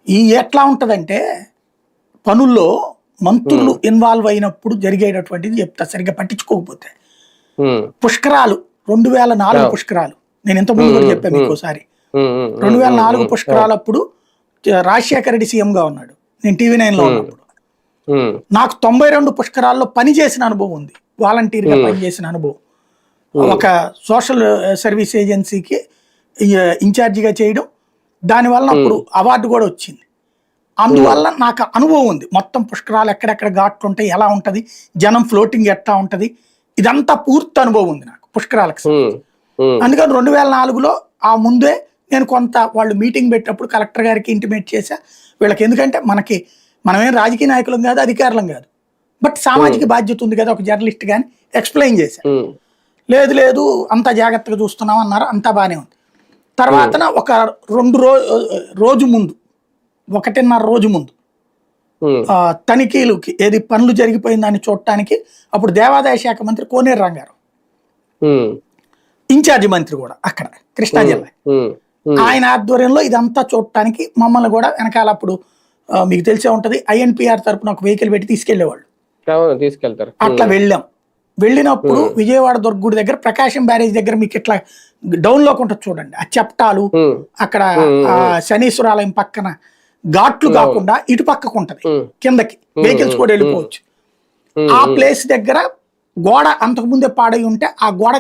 ఈ ఎట్లా ఉంటదంటే పనుల్లో మంత్రులు ఇన్వాల్వ్ అయినప్పుడు జరిగేటటువంటిది చెప్తా, సరిగ్గా పట్టించుకోకపోతే. పుష్కరాలు 2004 పుష్కరాలు, నేను ఇంత ముందు కూడా చెప్పాను మీకోసారి. 2004 పుష్కరాలప్పుడు రాజశేఖర రెడ్డి సీఎంగా ఉన్నాడు, నేను TV9 లో ఉన్నప్పుడు. నాకు 92 పుష్కరాల్లో పనిచేసిన అనుభవం ఉంది, వాలంటీర్గా పనిచేసిన అనుభవం. ఒక సోషల్ సర్వీస్ ఏజెన్సీకి ఇన్ఛార్జిగా చేయడం, దానివల్ల అప్పుడు అవార్డు కూడా వచ్చింది. అందువల్ల నాకు అనుభవం ఉంది, మొత్తం పుష్కరాలు ఎక్కడెక్కడ ఘాట్లు ఉంటాయి, ఎలా ఉంటుంది, జనం ఫ్లోటింగ్ ఎట్లా ఉంటుంది, ఇదంతా పూర్తి అనుభవం ఉంది నాకు పుష్కరాలకు. అందుకని 2004లో ఆ ముందే నేను కొంత వాళ్ళు మీటింగ్ పెట్టినప్పుడు కలెక్టర్ గారికి ఇంటిమేట్ చేశా, వీళ్ళకి ఎందుకంటే మనమేం రాజకీయ నాయకులం కాదు, అధికారులం కాదు, బట్ సామాజిక బాధ్యత ఉంది కదా ఒక జర్నలిస్ట్ గాని ఎక్స్ప్లెయిన్ చేశా. లేదు అంతా జాగ్రత్తగా చూస్తున్నాం అన్నారు, అంతా బాగానే ఉంది. తర్వాత ఒక 1.5 రోజు ముందు తనిఖీలుకి ఏది పనులు జరిగిపోయిందని చూడటానికి అప్పుడు దేవాదాయ శాఖ మంత్రి కోనేరు రంగారావు ఇన్ఛార్జి మంత్రి కూడా అక్కడ కృష్ణా జిల్లా, ఆయన ఆధ్వర్యంలో ఇదంతా చూడటానికి మమ్మల్ని కూడా వెనకాల అప్పుడు మీకు తెలిసే ఉంటది INPR తరపున ఒక వెహికల్ పెట్టి తీసుకెళ్లేవాళ్ళు, అట్లా వెళ్ళినప్పుడు విజయవాడ దుర్గుడి దగ్గర ప్రకాశం బ్యారేజ్ దగ్గర మీకు ఇట్లా డౌన్ లోకి ఉంటుంది చూడండి, ఆ చెప్టాలు అక్కడ శనీశ్వరాలయం పక్కన ఘాట్లు కాకుండా ఇటు పక్కకు ఉంటది, కిందకి వెహికల్స్ కూడా వెళ్ళిపోవచ్చు. ఆ ప్లేస్ దగ్గర గోడ అంతకుముందే పాడై ఉంటే ఆ గోడ